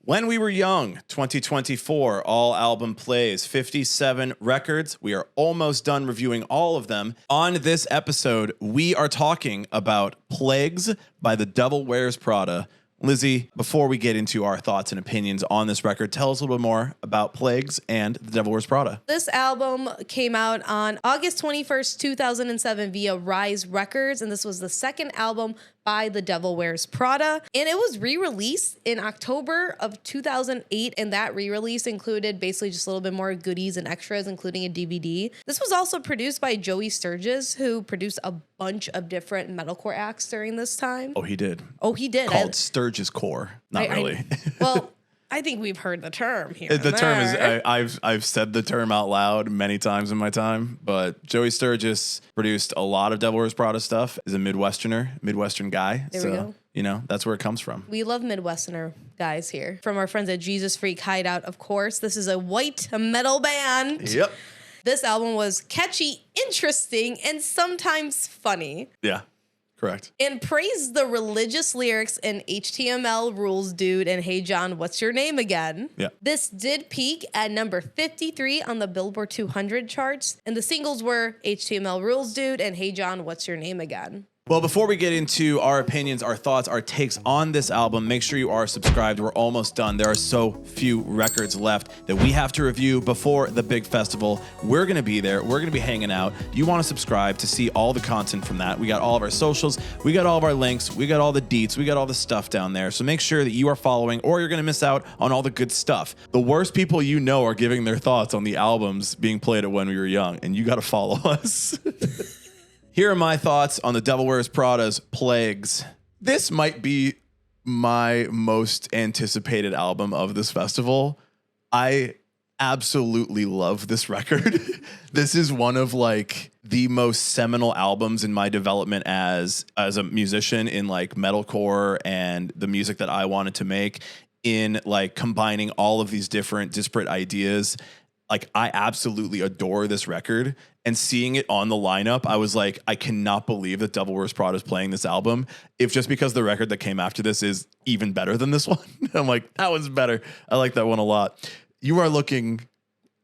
When We Were Young, 2024, all album plays, 57 records. We are almost done reviewing all of them. On this episode, we are talking about Plagues by the Devil Wears Prada. Lizzie, before we get into our thoughts and opinions on this record, tell us a little bit more about Plagues and the Devil Wears Prada. This album came out on August 21st, 2007 via Rise Records, and this was the second album by the Devil Wears Prada. And it was re-released in October of 2008, and that re-release included basically just a little bit more goodies and extras, including a DVD. This was also produced by Joey Sturgis, who produced a bunch of different metalcore acts during this time. Oh, he did. Called Sturgis Core. Not really. Well, I think we've heard the term here. The term is, I've said the term out loud many times in my time, but Joey Sturgis produced a lot of Devil Wears Prada stuff. He's a Midwestern guy. There we go. You know, that's where it comes from. We love Midwesterner guys here. From our friends at Jesus Freak Hideout, of course. This is a white metal band. Yep. This album was catchy, interesting, and sometimes funny. Yeah. Correct. And praised the religious lyrics in HTML Rules Dude and Hey John, What's Your Name Again? Yeah. This did peak at number 53 on the Billboard 200 charts, and the singles were HTML Rules Dude and Hey John, What's Your Name Again? Well, before we get into our opinions, our thoughts, our takes on this album, make sure you are subscribed. We're almost done. There are so few records left that we have to review before the big festival. We're going to be there. We're going to be hanging out. You want to subscribe to see all the content from that. We got all of our socials. We got all of our links. We got all the deets. We got all the stuff down there. So make sure that you are following or you're going to miss out on all the good stuff. The worst people you know are giving their thoughts on the albums being played at When We Were Young, and you got to follow us. Here are my thoughts on the Devil Wears Prada's Plagues. This might be my most anticipated album of this festival. I absolutely love this record. This is one of like the most seminal albums in my development as a musician in like metalcore and the music that I wanted to make, in like combining all of these different disparate ideas. Like, I absolutely adore this record, and seeing it on the lineup, I was like, I cannot believe that Devil Wears Prada is playing this album. If just because the record that came after this is even better than this one, I'm like, that one's better. I like that one a lot. You are looking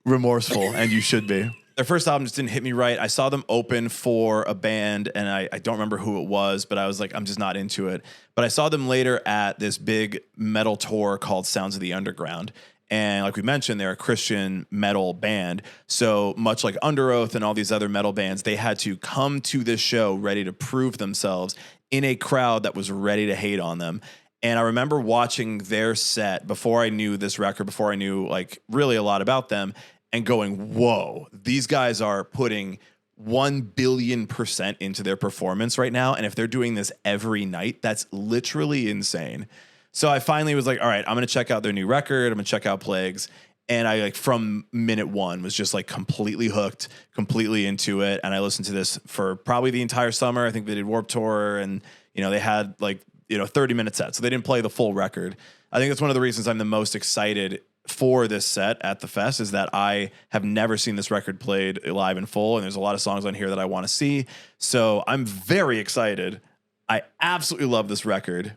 remorseful, and you should be. Their first album just didn't hit me right. I saw them open for a band, and I don't remember who it was, but I was like, I'm just not into it. But I saw them later at this big metal tour called Sounds of the Underground. And like we mentioned, they're a Christian metal band. So much like Under Oath and all these other metal bands, they had to come to this show ready to prove themselves in a crowd that was ready to hate on them. And I remember watching their set before I knew this record, before I knew like really a lot about them, and going, whoa, these guys are putting 1 billion% into their performance right now. And if they're doing this every night, that's literally insane. So I finally was like, all right, I'm going to check out their new record. I'm going to check out Plagues. And I like from minute one was just like completely hooked, completely into it. And I listened to this for probably the entire summer. I think they did Warped Tour, and, you know, they had like, 30-minute sets. So they didn't play the full record. I think that's one of the reasons I'm the most excited for this set at the fest, is that I have never seen this record played live in full. And there's a lot of songs on here that I want to see. So I'm very excited. I absolutely love this record.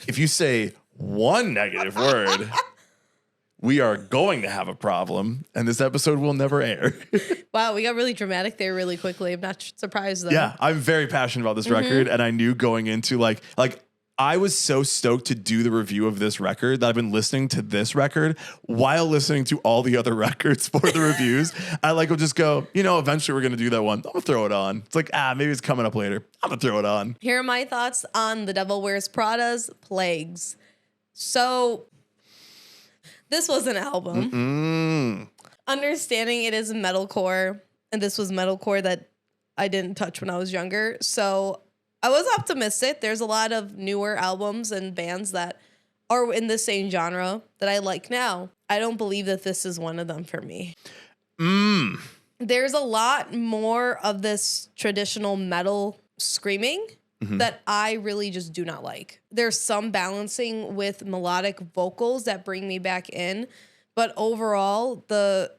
If you say one negative word, we are going to have a problem, and this episode will never air. Wow, we got really dramatic there really quickly. I'm not surprised, though. Yeah, I'm very passionate about this record, and I knew going into like I was so stoked to do the review of this record that I've been listening to this record while listening to all the other records for the reviews. I will just go, eventually we're going to do that one. I'm going to throw it on. It's like, maybe it's coming up later. I'm going to throw it on. Here are my thoughts on the Devil Wears Prada's Plagues. So this was an album. Understanding it is metalcore, and this was metalcore that I didn't touch when I was younger. So I was optimistic. There's a lot of newer albums and bands that are in the same genre that I like now. I don't believe that this is one of them for me. There's a lot more of this traditional metal screaming that I really just do not like. There's some balancing with melodic vocals that bring me back in. But overall,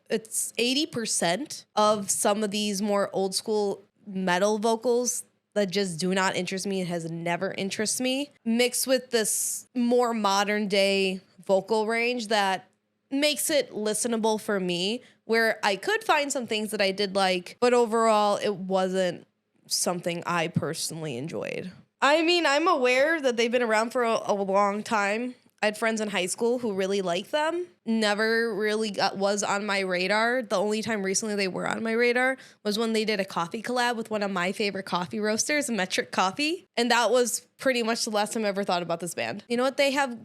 it's 80% of some of these more old school metal vocals that just do not interest me. It has never interested me. Mixed with this more modern day vocal range that makes it listenable for me, where I could find some things that I did like, but overall it wasn't something I personally enjoyed. I mean, I'm aware that they've been around for a long time. I had friends in high school who really liked them. Never really was on my radar. The only time recently they were on my radar was when they did a coffee collab with one of my favorite coffee roasters, Metric Coffee. And that was pretty much the last time I ever thought about this band. You know what? They have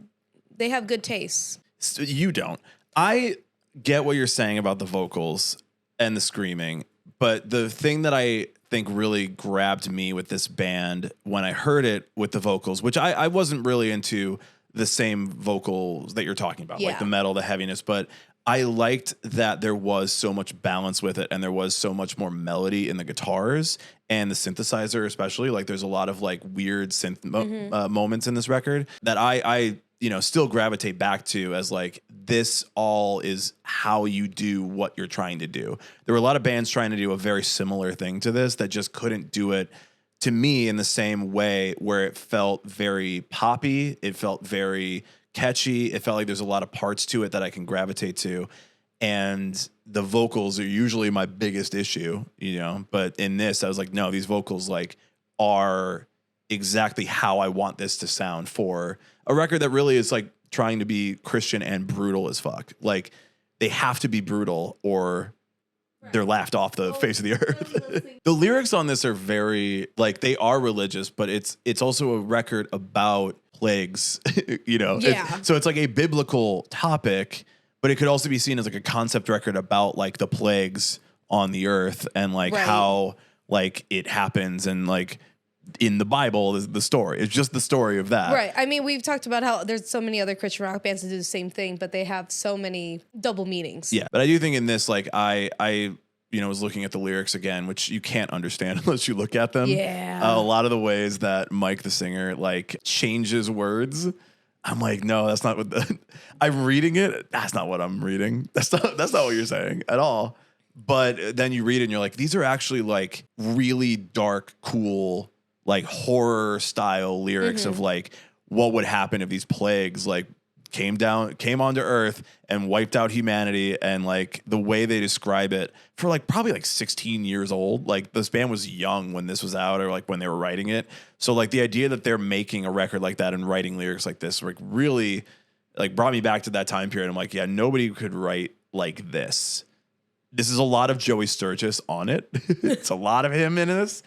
good tastes. So you don't. I get what you're saying about the vocals and the screaming, but the thing that I think really grabbed me with this band when I heard it with the vocals, which I wasn't really into the same vocals that you're talking about, like the metal, the heaviness, but I liked that there was so much balance with it and there was so much more melody in the guitars and the synthesizer, especially. Like there's a lot of like weird synth moments in this record that I still gravitate back to as like, this all is how you do what you're trying to do. There were a lot of bands trying to do a very similar thing to this that just couldn't do it to me in the same way, where it felt very poppy. It felt very catchy. It felt like there's a lot of parts to it that I can gravitate to. And the vocals are usually my biggest issue, but in this, I was like, no, these vocals like are exactly how I want this to sound for a record that really is like trying to be Christian and brutal as fuck. Like they have to be brutal or they're laughed off the face of the earth. The lyrics on this are very like, they are religious, but it's also a record about plagues, Yeah. So it's like a biblical topic, but it could also be seen as like a concept record about like the plagues on the earth and like how like it happens and like in the Bible is the story. It's just the story of that. Right. I mean, we've talked about how there's so many other Christian rock bands that do the same thing, but they have so many double meanings. Yeah. But I do think in this, like I was looking at the lyrics again, which you can't understand unless you look at them. Yeah. A lot of the ways that Mike, the singer, like changes words. I'm like, no, that's not what I'm reading it. That's not what I'm reading. That's not what you're saying at all. But then you read it and you're like, these are actually like really dark, cool, like horror style lyrics of like what would happen if these plagues like came onto Earth and wiped out humanity, and like the way they describe it for like probably like 16 years old. Like this band was young when this was out, or like when they were writing it. So like the idea that they're making a record like that and writing lyrics like this like really like brought me back to that time period. I'm like, yeah, nobody could write like this. This is a lot of Joey Sturgis on it. It's a lot of him in this.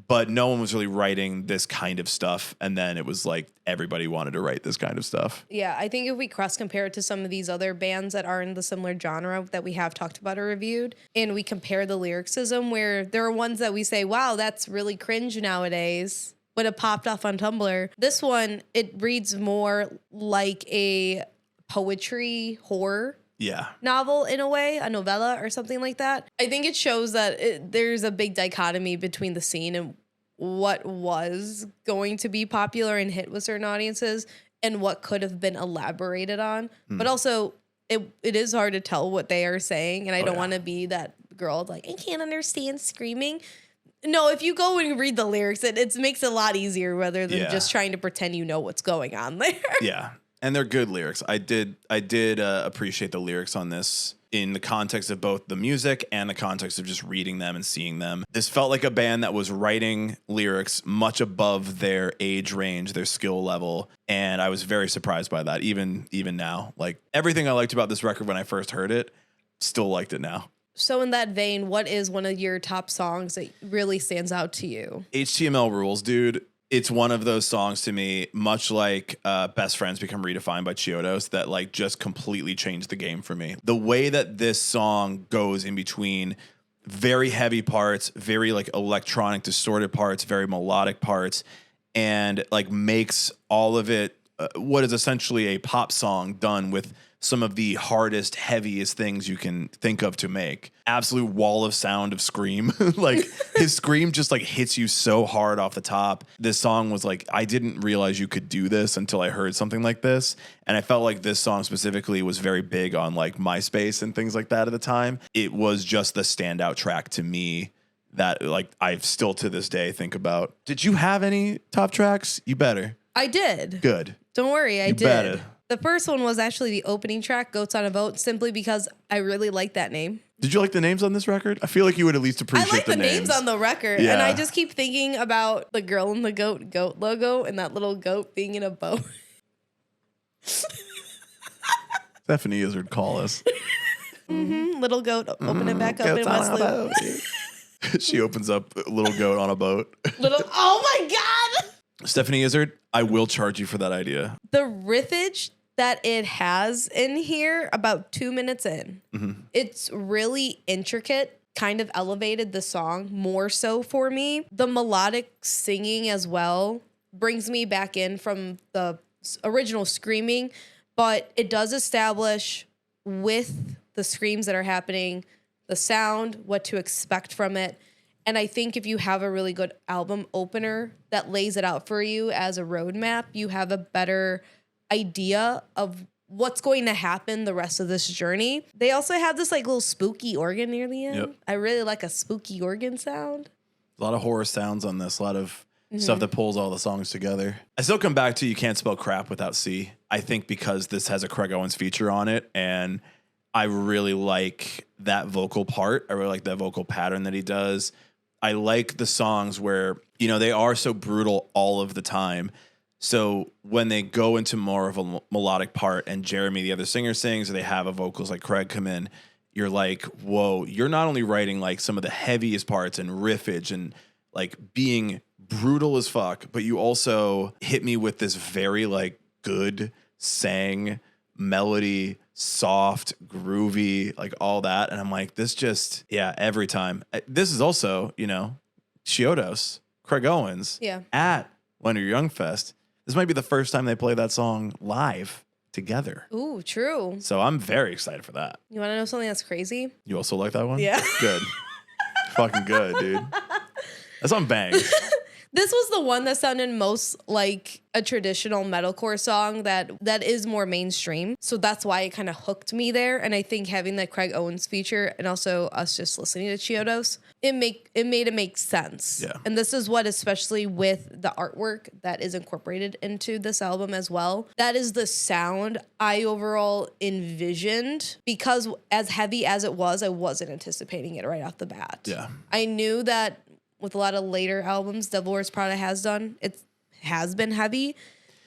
But no one was really writing this kind of stuff. And then it was like everybody wanted to write this kind of stuff. Yeah, I think if we cross compare it to some of these other bands that are in the similar genre that we have talked about or reviewed, and we compare the lyricism, where there are ones that we say, wow, that's really cringe nowadays, would have popped off on Tumblr. This one, it reads more like a poetry horror novel in a way, a novella or something like that. I think it shows that there's a big dichotomy between the scene and what was going to be popular and hit with certain audiences and what could have been elaborated on. But also, it is hard to tell what they are saying, and I don't want to be that girl like, I can't understand screaming. No, if you go and read the lyrics, it makes it a lot easier rather than just trying to pretend you know what's going on there. Yeah. And they're good lyrics. I did appreciate the lyrics on this in the context of both the music and the context of just reading them and seeing them. This felt like a band that was writing lyrics much above their age range, their skill level, and I was very surprised by that. Even now, like everything I liked about this record when I first heard it, still liked it now. So in that vein, what is one of your top songs that really stands out to you? HTML Rules, dude. It's one of those songs to me, much like Best Friends Become Redefined by Chiodos, that like just completely changed the game for me. The way that this song goes in between very heavy parts, very like electronic distorted parts, very melodic parts, and like makes all of it what is essentially a pop song done with some of the hardest, heaviest things you can think of to make. Absolute wall of sound of scream. Like his scream just like hits you so hard off the top. This song was like, I didn't realize you could do this until I heard something like this. And I felt like this song specifically was very big on like MySpace and things like that at the time. It was just the standout track to me that like I still to this day think about. Did you have any top tracks? You better. I did. Good. Don't worry, I did. Better. The first one was actually the opening track, Goats on a Boat, simply because I really like that name. Did you like the names on this record? I feel like you would at least appreciate I like the names on the record. Yeah. And I just keep thinking about the girl in the goat logo and that little goat being in a boat. Stephanie Izzard, call us. Little goat, open it back up in West Loop. She opens up a little goat on a boat. Oh my God. Stephanie Izzard, I will charge you for that idea. The riffage that it has in here about 2 minutes in, it's really intricate, kind of elevated the song more so for me. The melodic singing as well brings me back in from the original screaming, but it does establish with the screams that are happening, the sound, what to expect from it. And I think if you have a really good album opener that lays it out for you as a roadmap, you have a better idea of what's going to happen the rest of this journey. They also have this like little spooky organ near the end. Yep. I really like a spooky organ sound. A lot of horror sounds on this, a lot of stuff that pulls all the songs together. I still come back to You Can't Spell Crap Without C. I think because this has a Craig Owens feature on it, and I really like that vocal part. I really like that vocal pattern that he does. I like the songs where, you know, they are so brutal all of the time. So when they go into more of a melodic part and Jeremy, the other singer, sings, or they have a vocals like Craig come in, you're like, whoa, you're not only writing like some of the heaviest parts and riffage and like being brutal as fuck, but you also hit me with this very like good sang melody, soft, groovy, like all that. And I'm like, this just, yeah, every time. This is also, you know, Chiodos, Craig Owens at Leonard Young Fest. This might be the first time they play that song live together. Ooh, true. So I'm very excited for that. You want to know something that's crazy? You also like that one? Yeah. Good. Fucking good, dude. That song bangs. This was the one that sounded most like a traditional metalcore song that is more mainstream. So that's why it kind of hooked me there. And I think having that Craig Owens feature and also us just listening to Chiodos, it made it make sense. Yeah. And this is what, especially with the artwork that is incorporated into this album as well, that is the sound I overall envisioned, because as heavy as it was, I wasn't anticipating it right off the bat. Yeah. I knew that with a lot of later albums Devil Wears Prada has done, it has been heavy.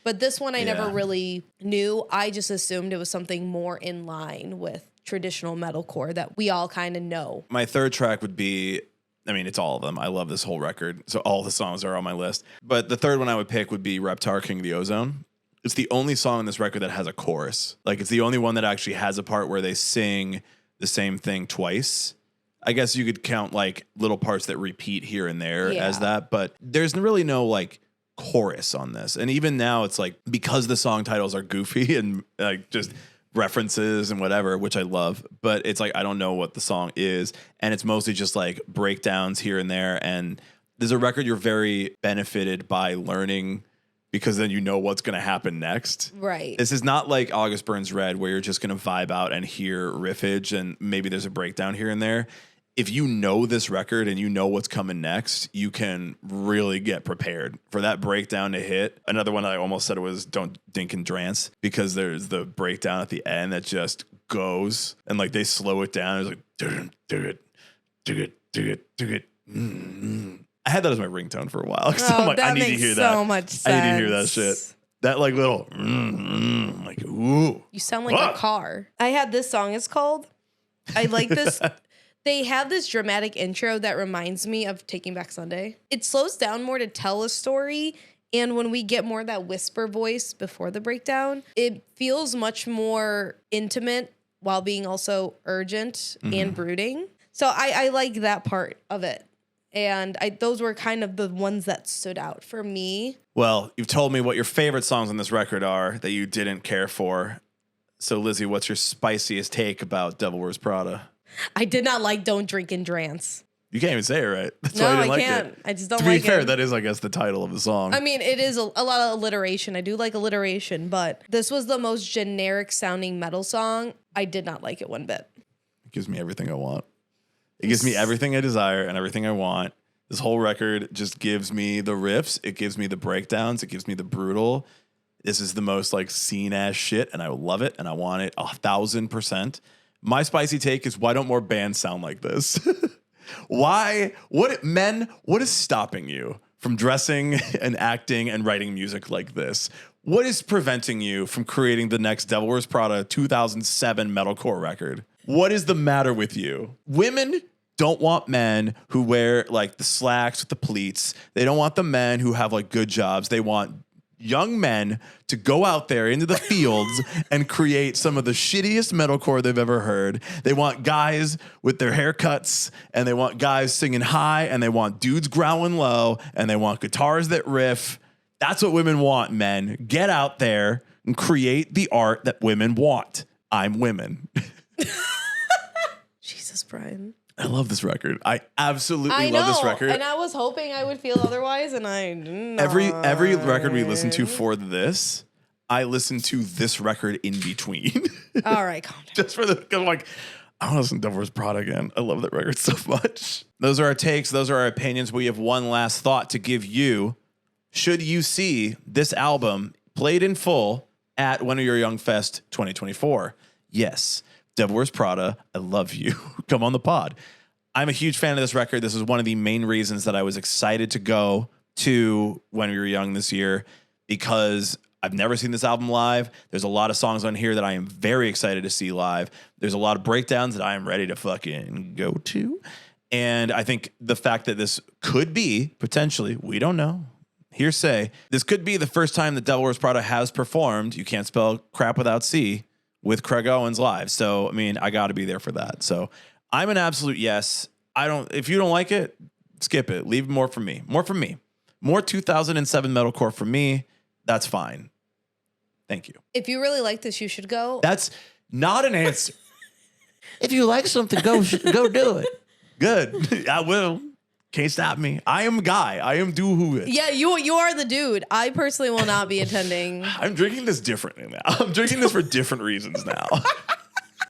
But this one I never really knew. I just assumed it was something more in line with traditional metalcore that we all kind of know. My third track would be, I mean, it's all of them. I love this whole record. So all the songs are on my list. But the third one I would pick would be Reptar, King of the Ozone. It's the only song on this record that has a chorus. Like, it's the only one that actually has a part where they sing the same thing twice. I guess you could count like little parts that repeat here and there as that, but there's really no like chorus on this. And even now it's like, because the song titles are goofy and like just references and whatever, which I love, but it's like, I don't know what the song is. And it's mostly just like breakdowns here and there. And there's a record you're very benefited by learning, because then you know what's going to happen next. Right. This is not like August Burns Red, where you're just going to vibe out and hear riffage and maybe there's a breakdown here and there. If you know this record and you know what's coming next, you can really get prepared for that breakdown to hit. Another one I almost said was Don't Dink and Drance, because there's the breakdown at the end that just goes and like they slow it down. It's like, I had that as my ringtone for a while. I'm like, I need to hear that. So much sense. I need to hear that shit. That like little, like, ooh. You sound like a car. I had this song. It's called, I like this. They have this dramatic intro that reminds me of Taking Back Sunday. It slows down more to tell a story. And when we get more of that whisper voice before the breakdown, it feels much more intimate while being also urgent and brooding. So I like that part of it. And those were kind of the ones that stood out for me. Well, you've told me what your favorite songs on this record are that you didn't care for. So, Lizzie, what's your spiciest take about Devil Wears Prada? I did not like Don't Drink and Drance. You can't even say it right. That's No, why I didn't I like can't. it. I just don't like like it. To be fair, it. that is, I guess, the title of the song. I mean, it is a lot of alliteration. I do like alliteration, but this was the most generic sounding metal song. I did not like it one bit. It gives me everything I want. It gives me everything I desire and everything I want. This whole record just gives me the riffs. It gives me the breakdowns. It gives me the brutal. This is the most like scene ass shit, and I love it, and I want it 1,000%. My spicy take is, why don't more bands sound like this? Why? What is stopping you from dressing and acting and writing music like this? What is preventing you from creating the next Devil Wears Prada 2007 metalcore record? What is the matter with you? Women don't want men who wear like the slacks with the pleats. They don't want the men who have like good jobs. They want young men to go out there into the fields and create some of the shittiest metalcore they've ever heard. They want guys with their haircuts, and they want guys singing high, and they want dudes growling low, and they want guitars that riff. That's what women want, men. Get out there and create the art that women want. I'm women. Jesus, Brian. I love this record. I absolutely love this record. And I was hoping I would feel otherwise, and I didn't. Every record we listen to for this, I listen to this record in between. All right, calm down. Just for cause I'm like, I want to listen to Devil Wears Prada again. I love that record so much. Those are our takes. Those are our opinions. We have one last thought to give you. Should you see this album played in full at When You're Young Fest 2024? Yes. Devil Wears Prada, I love you. Come on the pod. I'm a huge fan of this record. This is one of the main reasons that I was excited to go to When We Were Young this year, because I've never seen this album live. There's a lot of songs on here that I am very excited to see live. There's a lot of breakdowns that I am ready to fucking go to. And I think the fact that this could be, potentially, we don't know, hearsay, this could be the first time that Devil Wears Prada has performed, you can't spell crap without C, with Craig Owens live. So, I mean, I got to be there for that. So, I'm an absolute yes. If you don't like it, skip it. Leave more for me. More for me. More 2007 metalcore for me. That's fine. Thank you. If you really like this, you should go. That's not an answer. If you like something, go do it. Good. I will. Can't stop me. I am Guy. I am do who it. Yeah, you are the dude. I personally will not be attending. I'm drinking this differently now. I'm drinking this for different reasons now.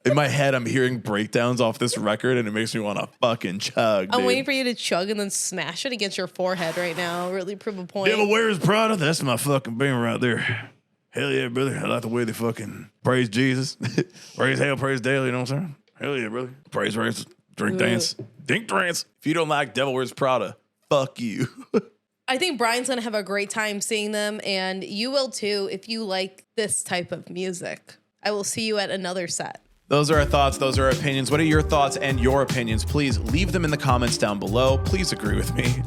In my head, I'm hearing breakdowns off this record, and it makes me want to fucking chug. I'm dude. waiting for you to chug and then smash it against your forehead right now. Really prove a point. Devil Wears Prada. That's my fucking beam right there. Hell yeah, brother. I like the way they fucking praise Jesus. Praise hell, praise daily. You know what I'm saying? Hell yeah, brother. Praise, race, drink, dance. Dink, dance. If you don't like Devil Wears Prada, fuck you. I think Brian's going to have a great time seeing them, and you will too if you like this type of music. I will see you at another set. Those are our thoughts. Those are our opinions. What are your thoughts and your opinions? Please leave them in the comments down below. Please agree with me.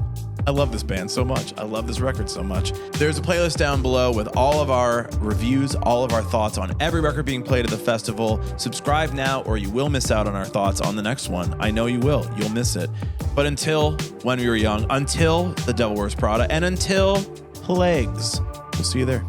I love this band so much. I love this record so much. There's a playlist down below with all of our reviews, all of our thoughts on every record being played at the festival. Subscribe now or you will miss out on our thoughts on the next one. I know you will. You'll miss it. But until When We Were Young, until the Devil Wears Prada, and until Plagues, we'll see you there.